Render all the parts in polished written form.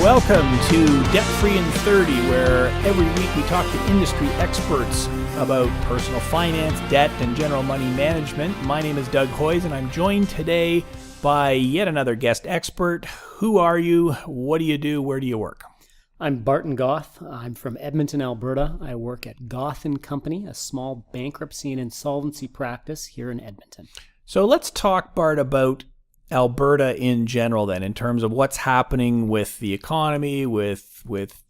Welcome to Debt Free in 30, where every week we talk to industry experts about personal finance, debt, and general money management. My name is Doug Hoyes, and I'm joined today by yet another guest expert. Who are you? What do you do? Where do you work? I'm Barton Goth. I'm from Edmonton, Alberta. I work at Goth Company, a small bankruptcy and insolvency practice here in Edmonton. So let's talk, Bart, about Alberta in general then, in terms of what's happening with the economy, with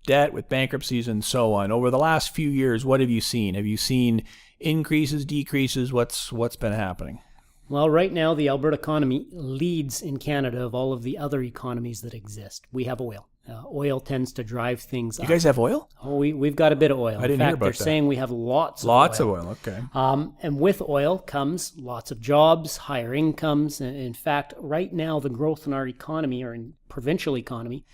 debt, with bankruptcies and so on. Over the last few years, what have you seen? Have you seen increases, decreases? What's been happening? Well, right now, the Alberta economy leads in Canada of all of the other economies that exist. We have oil. Oil tends to drive things up. You guys have oil? Oh, we've got a bit of oil. I didn't hear about that. In fact, they're saying we have lots of oil, okay. And with oil comes lots of jobs, higher incomes. In fact, right now, the growth in our economy, or in provincial economy,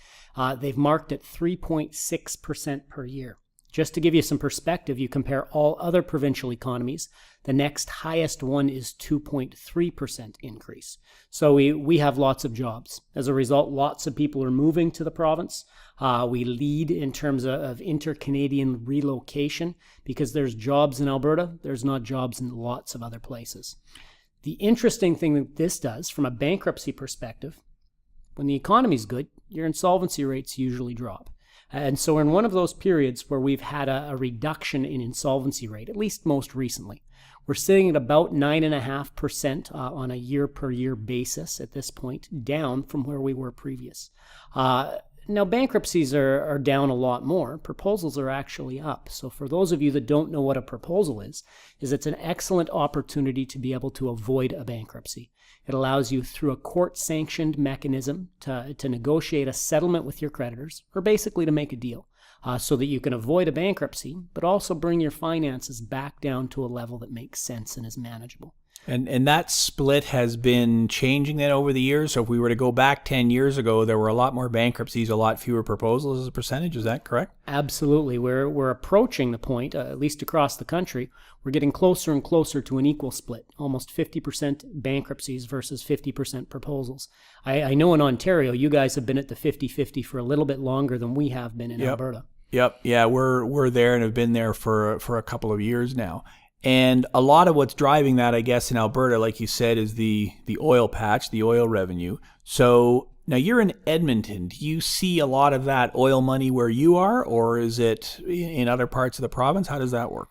they've marked at 3.6% per year. Just to give you some perspective, you compare all other provincial economies, the next highest one is 2.3% increase. So we have lots of jobs. As a result, lots of people are moving to the province. We lead in terms of inter-Canadian relocation because there's jobs in Alberta, there's not jobs in lots of other places. The interesting thing that this does from a bankruptcy perspective, when the economy's good, your insolvency rates usually drop. And so we're in one of those periods where we've had a reduction in insolvency rate, at least most recently. We're sitting at about 9.5% on a year-per-year basis at this point, down from where we were previous. Now, bankruptcies are down a lot more. Proposals are actually up. So for those of you that don't know what a proposal is it's an excellent opportunity to be able to avoid a bankruptcy. It allows you through a court-sanctioned mechanism to negotiate a settlement with your creditors, or basically to make a deal, so that you can avoid a bankruptcy, but also bring your finances back down to a level that makes sense and is manageable. And that split has been changing then over the years. So if we were to go back 10 years ago, there were a lot more bankruptcies, a lot fewer proposals as a percentage. Is that correct? Absolutely. We're approaching the point, at least across the country, we're getting closer and closer to an equal split, almost 50% bankruptcies versus 50% proposals. I know in Ontario, you guys have been at the 50-50 for a little bit longer than we have been in Alberta. Yep. Yeah, we're there and have been there for a couple of years now. And a lot of what's driving that, I guess, in Alberta, like you said, is the oil patch, the oil revenue. So now you're in Edmonton. Do you see a lot of that oil money where you are, or is it in other parts of the province? How does that work?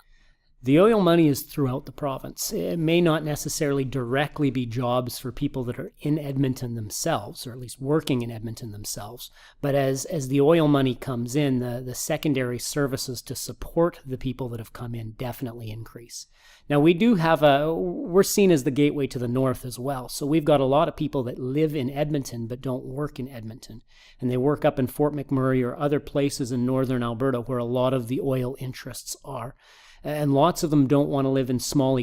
The oil money is throughout the province. It may not necessarily directly be jobs for people that are in Edmonton themselves, or at least working in Edmonton themselves. But as the oil money comes in, the secondary services to support the people that have come in definitely increase. Now, we do have we're seen as the gateway to the north as well. So we've got a lot of people that live in Edmonton but don't work in Edmonton. And they work up in Fort McMurray or other places in northern Alberta where a lot of the oil interests are. And lots of them don't want to live in small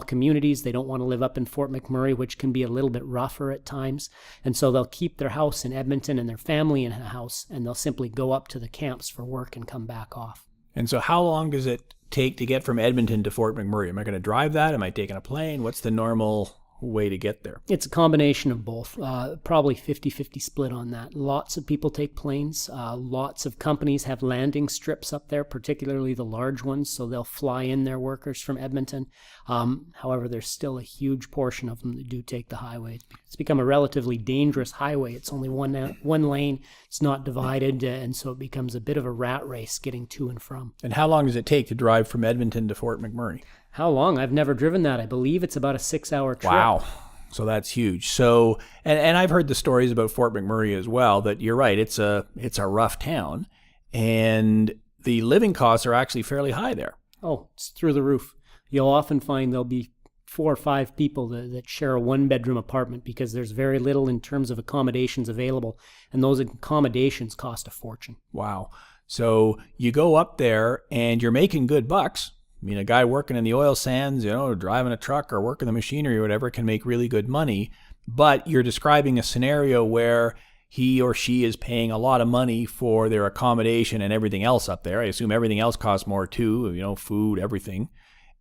communities. They don't want to live up in Fort McMurray, which can be a little bit rougher at times. And so they'll keep their house in Edmonton and their family in a house, and they'll simply go up to the camps for work and come back off. And so how long does it take to get from Edmonton to Fort McMurray? Am I going to drive that? Am I taking a plane? What's the normal way to get there? It's a combination of both, probably 50-50 split on that. Lots of people take planes. Lots of companies have landing strips up there, particularly the large ones, so they'll fly in their workers from Edmonton. However, there's still a huge portion of them that do take the highway. It's become a relatively dangerous highway. It's only one lane. It's not divided, and so it becomes a bit of a rat race getting to and from. And how long does it take to drive from Edmonton to Fort McMurray? How long? I've never driven that. I believe it's about a 6-hour trip. Wow. So that's huge. So, and I've heard the stories about Fort McMurray as well, that you're right, it's a rough town, and the living costs are actually fairly high there. Oh, it's through the roof. You'll often find there'll be 4 or 5 people that share a 1-bedroom apartment because there's very little in terms of accommodations available, and those accommodations cost a fortune. Wow. So you go up there and you're making good bucks. I mean, a guy working in the oil sands, driving a truck or working the machinery or whatever can make really good money. But you're describing a scenario where he or she is paying a lot of money for their accommodation and everything else up there. I assume everything else costs more too, food, everything.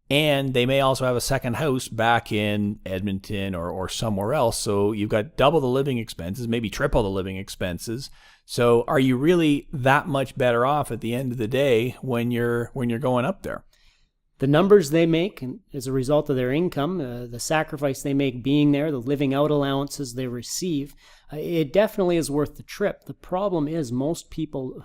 And they may also have a second house back in Edmonton or somewhere else. So you've got double the living expenses, maybe triple the living expenses. So are you really that much better off at the end of the day when you're going up there? The numbers they make, and as a result of their income, the sacrifice they make being there, the living out allowances they receive, it definitely is worth the trip. The problem is most people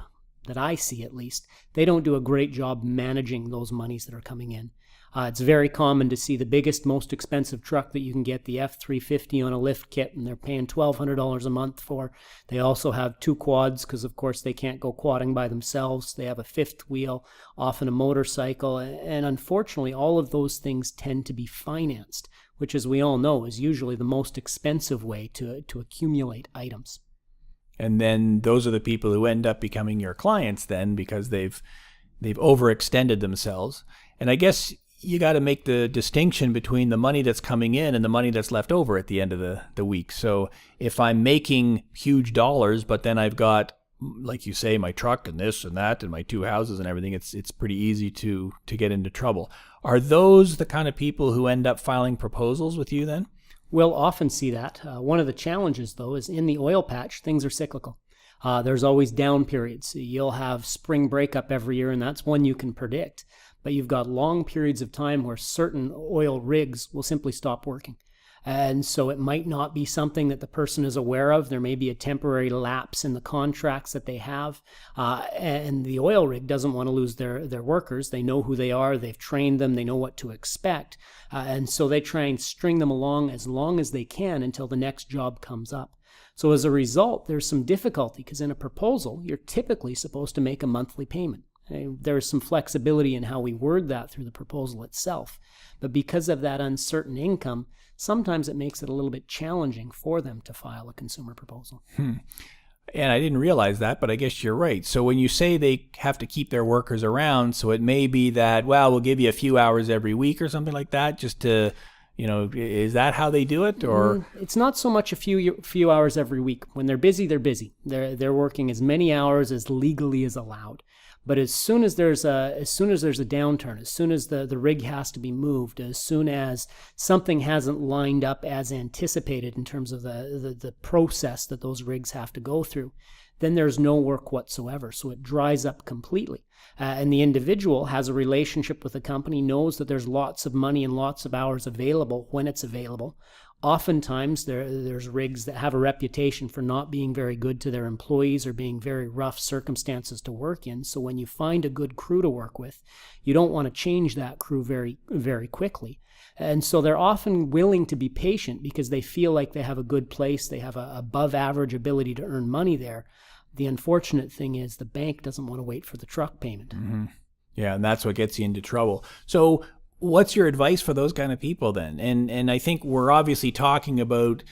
that I see, at least, they don't do a great job managing those monies that are coming in. It's very common to see the biggest, most expensive truck that you can get, the F-350 on a lift kit, and they're paying $1,200 a month for. They also have 2 quads because, of course, they can't go quadding by themselves. They have a 5th wheel, often a motorcycle, and unfortunately, all of those things tend to be financed, which, as we all know, is usually the most expensive way to accumulate items. And then those are the people who end up becoming your clients then because they've overextended themselves. And I guess you got to make the distinction between the money that's coming in and the money that's left over at the end of the week. So if I'm making huge dollars, but then I've got, like you say, my truck and this and that and my 2 houses and everything, it's pretty easy to get into trouble. Are those the kind of people who end up filing proposals with you then? We'll often see that. One of the challenges, though, is in the oil patch, things are cyclical. There's always down periods. You'll have spring breakup every year, and that's one you can predict. But you've got long periods of time where certain oil rigs will simply stop working. And so it might not be something that the person is aware of. There may be a temporary lapse in the contracts that they have. And the oil rig doesn't want to lose their workers. They know who they are. They've trained them. They know what to expect. And so they try and string them along as they can until the next job comes up. So as a result, there's some difficulty because in a proposal, you're typically supposed to make a monthly payment. There's some flexibility in how we word that through the proposal itself. But because of that uncertain income, sometimes it makes it a little bit challenging for them to file a consumer proposal. And I didn't realize that, but I guess you're right. So when you say they have to keep their workers around, so it may be that, well, we'll give you a few hours every week or something like that, just to, is that how they do it? Or it's not so much a few hours every week. When they're busy, they're busy. They're working as many hours as legally is allowed. But as soon as there's a downturn, as soon as the rig has to be moved, as soon as something hasn't lined up as anticipated in terms of the process that those rigs have to go through, then there's no work whatsoever. So it dries up completely. And the individual has a relationship with the company, knows that there's lots of money and lots of hours available when it's available. Oftentimes, there's rigs that have a reputation for not being very good to their employees or being very rough circumstances to work in. So when you find a good crew to work with, you don't want to change that crew very, very quickly. And so they're often willing to be patient because they feel like they have a good place, they have a above average ability to earn money there. The unfortunate thing is the bank doesn't want to wait for the truck payment. Mm-hmm. Yeah, and that's what gets you into trouble. So what's your advice for those kind of people then? And I think we're obviously talking about,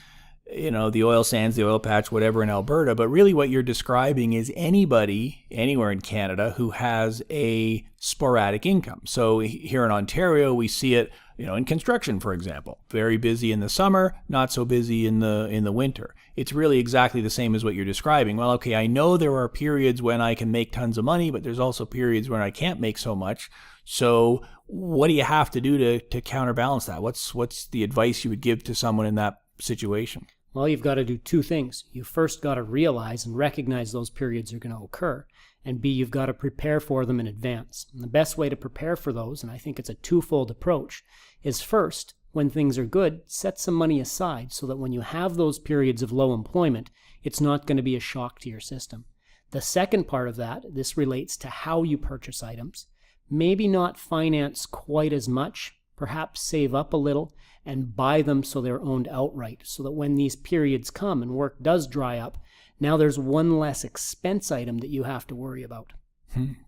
the oil sands, the oil patch, whatever in Alberta, but really what you're describing is anybody anywhere in Canada who has a sporadic income. So here in Ontario, we see it, in construction, for example, very busy in the summer, not so busy in the winter. It's really exactly the same as what you're describing. Well, okay, I know there are periods when I can make tons of money, but there's also periods when I can't make so much. So what do you have to do to counterbalance that? What's the advice you would give to someone in that situation? Well, you've got to do 2 things. You first got to realize and recognize those periods are going to occur. And B, you've got to prepare for them in advance. And the best way to prepare for those, and I think it's a twofold approach, is first, when things are good, set some money aside so that when you have those periods of low employment, it's not going to be a shock to your system. The second part of that, this relates to how you purchase items. Maybe not finance quite as much, perhaps save up a little and buy them so they're owned outright, so that when these periods come and work does dry up, now there's one less expense item that you have to worry about.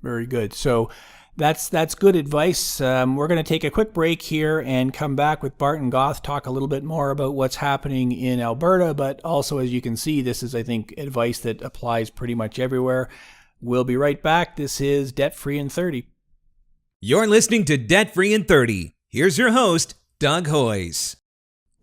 Very good. So that's good advice. We're going to take a quick break here and come back with Barton Goth, talk a little bit more about what's happening in Alberta, but also, as you can see, this is, I think, advice that applies pretty much everywhere. We'll be right back. This is Debt Free in 30. You're listening to Debt Free in 30. Here's your host, Doug Hoyes.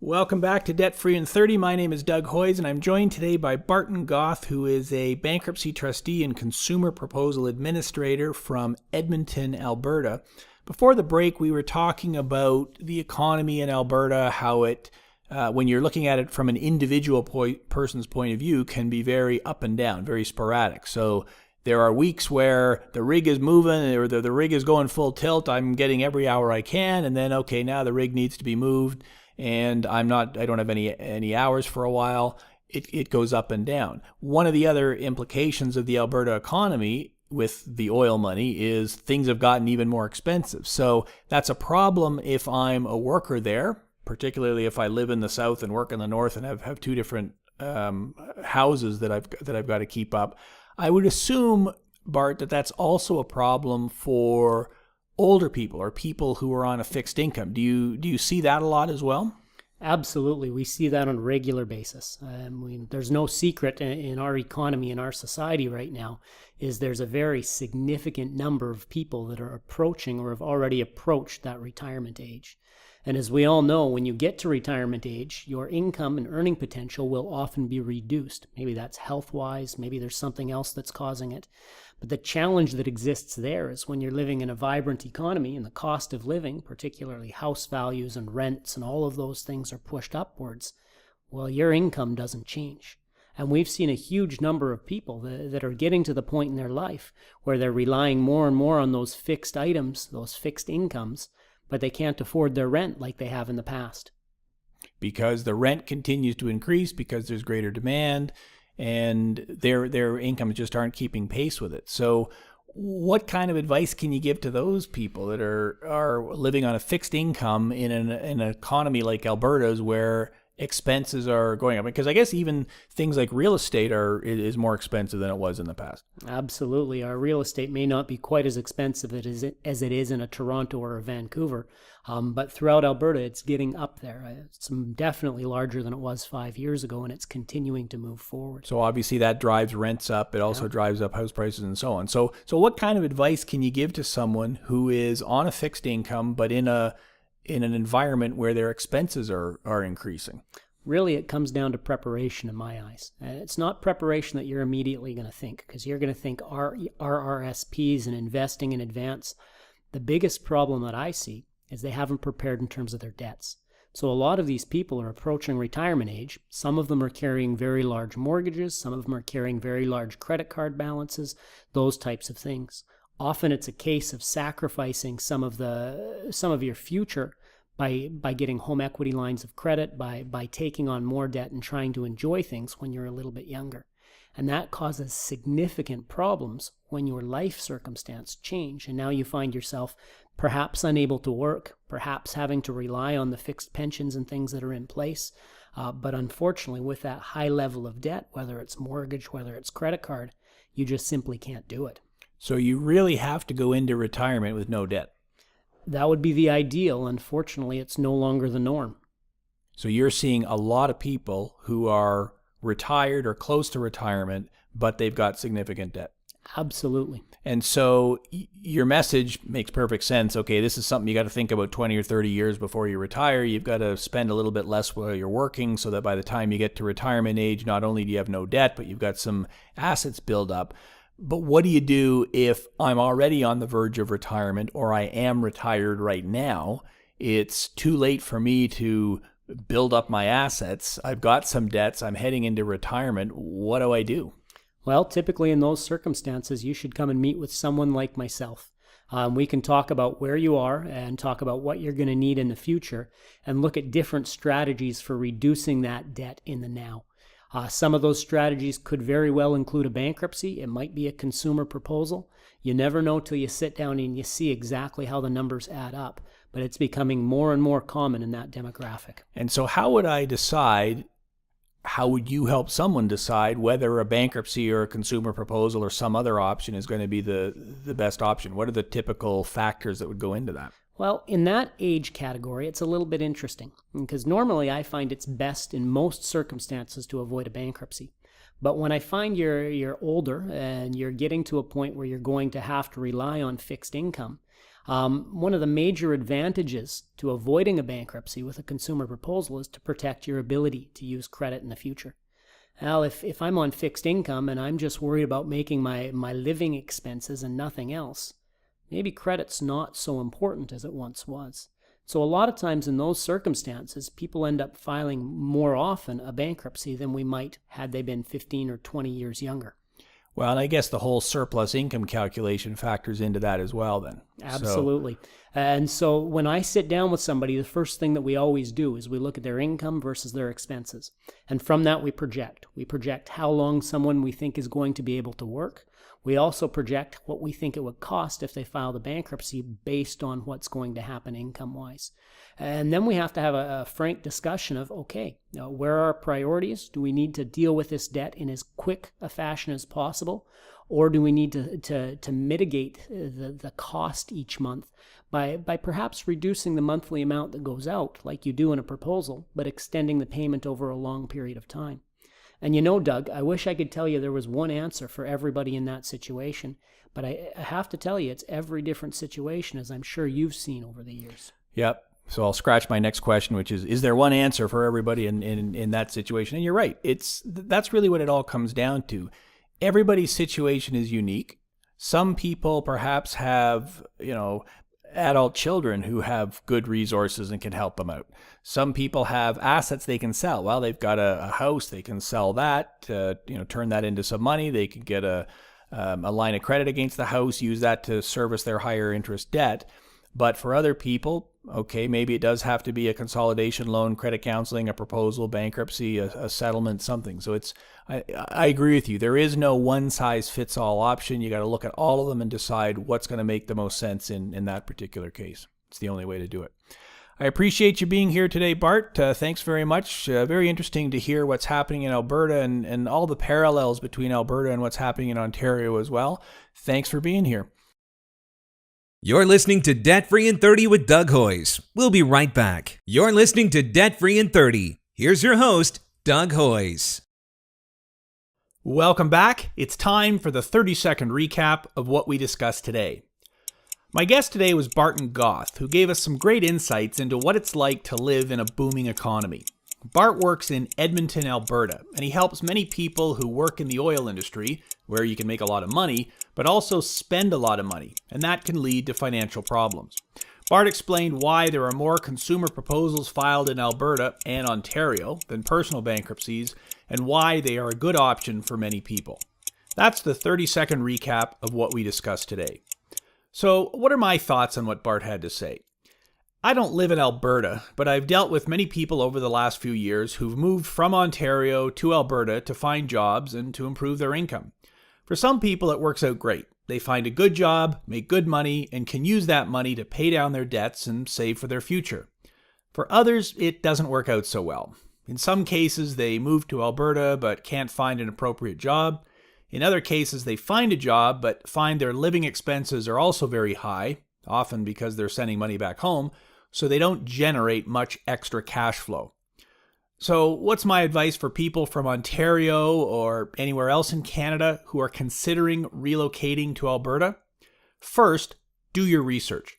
Welcome back to Debt Free in 30. My name is Doug Hoyes, and I'm joined today by Barton Goth, who is a bankruptcy trustee and consumer proposal administrator from Edmonton, Alberta. Before the break, we were talking about the economy in Alberta, how it, when you're looking at it from an individual person's point of view, can be very up and down, very sporadic. So there are weeks where the rig is moving or the rig is going full tilt. I'm getting every hour I can, and then, okay, now the rig needs to be moved, and I don't have any hours for a while. It goes up and down. One of the other implications of the Alberta economy with the oil money is things have gotten even more expensive. So that's a problem if I'm a worker there, particularly if I live in the south and work in the north and have two different houses that I've got to keep up. I would assume, Bart, that that's also a problem for older people or people who are on a fixed income. Do you see that a lot as well? Absolutely. We see that on a regular basis. There's no secret in our economy, in our society right now, is there's a very significant number of people that are approaching or have already approached that retirement age. And as we all know, when you get to retirement age, your income and earning potential will often be reduced. Maybe that's health-wise, maybe there's something else that's causing it. But the challenge that exists there is when you're living in a vibrant economy and the cost of living, particularly house values and rents and all of those things are pushed upwards, well, your income doesn't change. And we've seen a huge number of people that are getting to the point in their life where they're relying more and more on those fixed items, those fixed incomes, but they can't afford their rent like they have in the past. Because the rent continues to increase because there's greater demand, and their incomes just aren't keeping pace with it. So what kind of advice can you give to those people that are living on a fixed income in an economy like Alberta's where expenses are going up? Because I guess even things like real estate is more expensive than it was in the past. Absolutely. Our real estate may not be quite as expensive as it is in a Toronto or a Vancouver, but throughout Alberta, it's getting up there. It's definitely larger than it was 5 years ago, and it's continuing to move forward. So obviously that drives rents up. It also drives up house prices and so on. So what kind of advice can you give to someone who is on a fixed income, but in an environment where their expenses are increasing? Really, it comes down to preparation in my eyes. And it's not preparation that you're immediately going to think, because you're going to think RRSPs and investing in advance. The biggest problem that I see is they haven't prepared in terms of their debts. So a lot of these people are approaching retirement age. Some of them are carrying very large mortgages. Some of them are carrying very large credit card balances, those types of things. Often it's a case of sacrificing some of your future by getting home equity lines of credit, by taking on more debt and trying to enjoy things when you're a little bit younger. And that causes significant problems when your life circumstance change. And now you find yourself perhaps unable to work, perhaps having to rely on the fixed pensions and things that are in place. But unfortunately, with that high level of debt, whether it's mortgage, whether it's credit card, you just simply can't do it. So you really have to go into retirement with no debt. That would be the ideal. Unfortunately, it's no longer the norm. So you're seeing a lot of people who are retired or close to retirement, but they've got significant debt. Absolutely. And so your message makes perfect sense. Okay, this is something you got to think about 20 or 30 years before you retire. You've got to spend a little bit less while you're working so that by the time you get to retirement age, not only do you have no debt, but you've got some assets build up. But what do you do if I'm already on the verge of retirement or I am retired right now? It's too late for me to build up my assets. I've got some debts. I'm heading into retirement. What do I do? Well, typically in those circumstances, you should come and meet with someone like myself. We can talk about where you are and talk about what you're going to need in the future and look at different strategies for reducing that debt in the now. Some of those strategies could very well include a bankruptcy. It might be a consumer proposal. You never know till you sit down and you see exactly how the numbers add up, but it's becoming more and more common in that demographic. And so how would you help someone decide whether a bankruptcy or a consumer proposal or some other option is going to be the best option? What are the typical factors that would go into that? Well, in that age category, it's a little bit interesting because normally I find it's best in most circumstances to avoid a bankruptcy. But when I find you're older and you're getting to a point where you're going to have to rely on fixed income, one of the major advantages to avoiding a bankruptcy with a consumer proposal is to protect your ability to use credit in the future. Well, if I'm on fixed income and I'm just worried about making my living expenses and nothing else, maybe credit's not so important as it once was. So a lot of times in those circumstances, people end up filing more often a bankruptcy than we might had they been 15 or 20 years younger. Well, and I guess the whole surplus income calculation factors into that as well then. Absolutely. And so when I sit down with somebody, the first thing that we always do is we look at their income versus their expenses. And from that, we project. We project how long someone we think is going to be able to work. We also project what we think it would cost if they filed a bankruptcy based on what's going to happen income-wise. And then we have to have a frank discussion of, okay, now where are our priorities? Do we need to deal with this debt in as quick a fashion as possible? Or do we need to mitigate the cost each month by perhaps reducing the monthly amount that goes out, like you do in a proposal, but extending the payment over a long period of time? And you know, Doug, I wish I could tell you there was one answer for everybody in that situation, but I have to tell you it's every different situation, as I'm sure you've seen over the years. Yep. So I'll scratch my next question, which is there one answer for everybody in that situation? And you're right. That's really what it all comes down to. Everybody's situation is unique. Some people perhaps have, adult children who have good resources and can help them out. Some people have assets they can sell. Well, they've got a house, they can sell that, turn that into some money. They could get a line of credit against the house, use that to service their higher interest debt. But for other people, okay, maybe it does have to be a consolidation loan, credit counseling, a proposal, bankruptcy, a settlement, something. So I agree with you. There is no one-size-fits-all option. You got to look at all of them and decide what's going to make the most sense in that particular case. It's the only way to do it. I appreciate you being here today, Bart. Thanks very much. Very interesting to hear what's happening in Alberta and all the parallels between Alberta and what's happening in Ontario as well. Thanks for being here. You're listening to Debt Free in 30 with Doug Hoyes. We'll be right back. You're listening to Debt Free in 30. Here's your host, Doug Hoyes. Welcome back. It's time for the 30-second recap of what we discussed today. My guest today was Barton Goth, who gave us some great insights into what it's like to live in a booming economy. Bart works in Edmonton, Alberta, and he helps many people who work in the oil industry, where you can make a lot of money, but also spend a lot of money, and that can lead to financial problems. Bart explained why there are more consumer proposals filed in Alberta and Ontario than personal bankruptcies, and why they are a good option for many people. That's the 30-second recap of what we discussed today. So, what are my thoughts on what Bart had to say? I don't live in Alberta, but I've dealt with many people over the last few years who've moved from Ontario to Alberta to find jobs and to improve their income. For some people, it works out great. They find a good job, make good money, and can use that money to pay down their debts and save for their future. For others, it doesn't work out so well. In some cases, they move to Alberta but can't find an appropriate job. In other cases, they find a job but find their living expenses are also very high, often because they're sending money back home, so they don't generate much extra cash flow. So what's my advice for people from Ontario or anywhere else in Canada who are considering relocating to Alberta? First, do your research.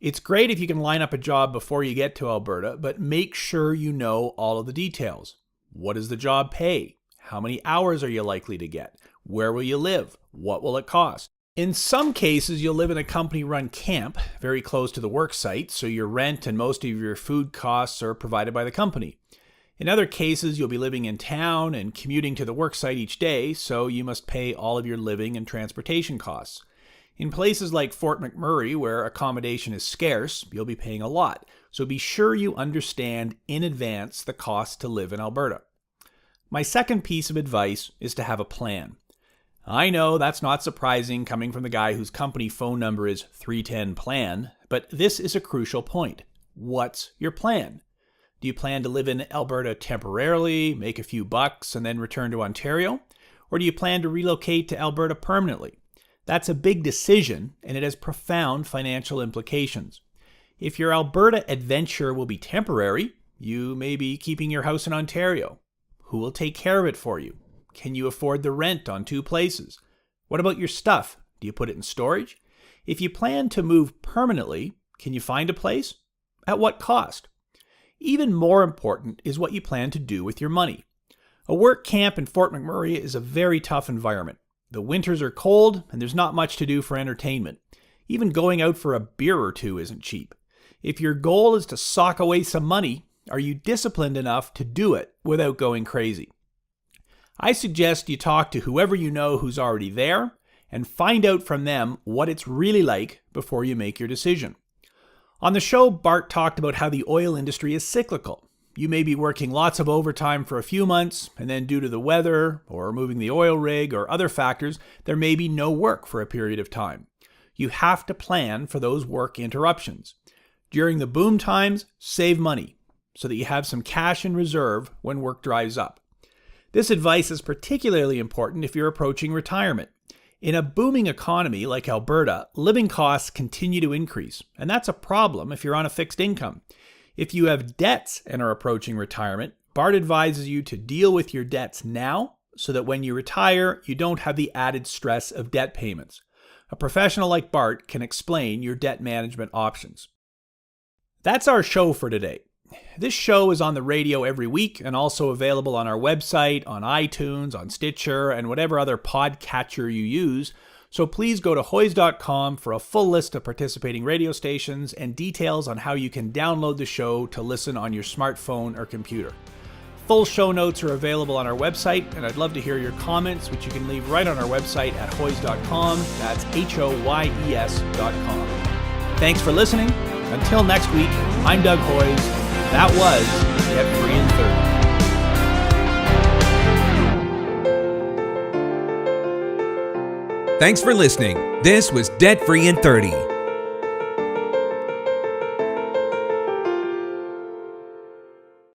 It's great if you can line up a job before you get to Alberta, but make sure you know all of the details. What does the job pay? How many hours are you likely to get? Where will you live? What will it cost? In some cases, you'll live in a company-run camp very close to the work site, so your rent and most of your food costs are provided by the company. In other cases, you'll be living in town and commuting to the work site each day, so you must pay all of your living and transportation costs. In places like Fort McMurray, where accommodation is scarce, you'll be paying a lot, so be sure you understand in advance the cost to live in Alberta. My second piece of advice is to have a plan. I know that's not surprising coming from the guy whose company phone number is 310-PLAN, but this is a crucial point. What's your plan? Do you plan to live in Alberta temporarily, make a few bucks, and then return to Ontario? Or do you plan to relocate to Alberta permanently? That's a big decision, and it has profound financial implications. If your Alberta adventure will be temporary, you may be keeping your house in Ontario. Who will take care of it for you? Can you afford the rent on two places? What about your stuff? Do you put it in storage? If you plan to move permanently, can you find a place? At what cost? Even more important is what you plan to do with your money. A work camp in Fort McMurray is a very tough environment. The winters are cold and there's not much to do for entertainment. Even going out for a beer or two isn't cheap. If your goal is to sock away some money, are you disciplined enough to do it without going crazy? I suggest you talk to whoever you know who's already there and find out from them what it's really like before you make your decision. On the show, Bart talked about how the oil industry is cyclical. You may be working lots of overtime for a few months, and then due to the weather, or moving the oil rig, or other factors, there may be no work for a period of time. You have to plan for those work interruptions. During the boom times, save money so that you have some cash in reserve when work dries up. This advice is particularly important if you're approaching retirement. In a booming economy like Alberta, living costs continue to increase, and that's a problem if you're on a fixed income. If you have debts and are approaching retirement, Bart advises you to deal with your debts now so that when you retire, you don't have the added stress of debt payments. A professional like Bart can explain your debt management options. That's our show for today. This show is on the radio every week and also available on our website, on iTunes, on Stitcher, and whatever other podcatcher you use. So please go to hoys.com for a full list of participating radio stations and details on how you can download the show to listen on your smartphone or computer. Full show notes are available on our website, and I'd love to hear your comments, which you can leave right on our website at hoys.com. That's HOYES.com. Thanks for listening. Until next week, I'm Doug Hoys. That was Debt Free in 30. Thanks for listening. This was Debt Free in 30.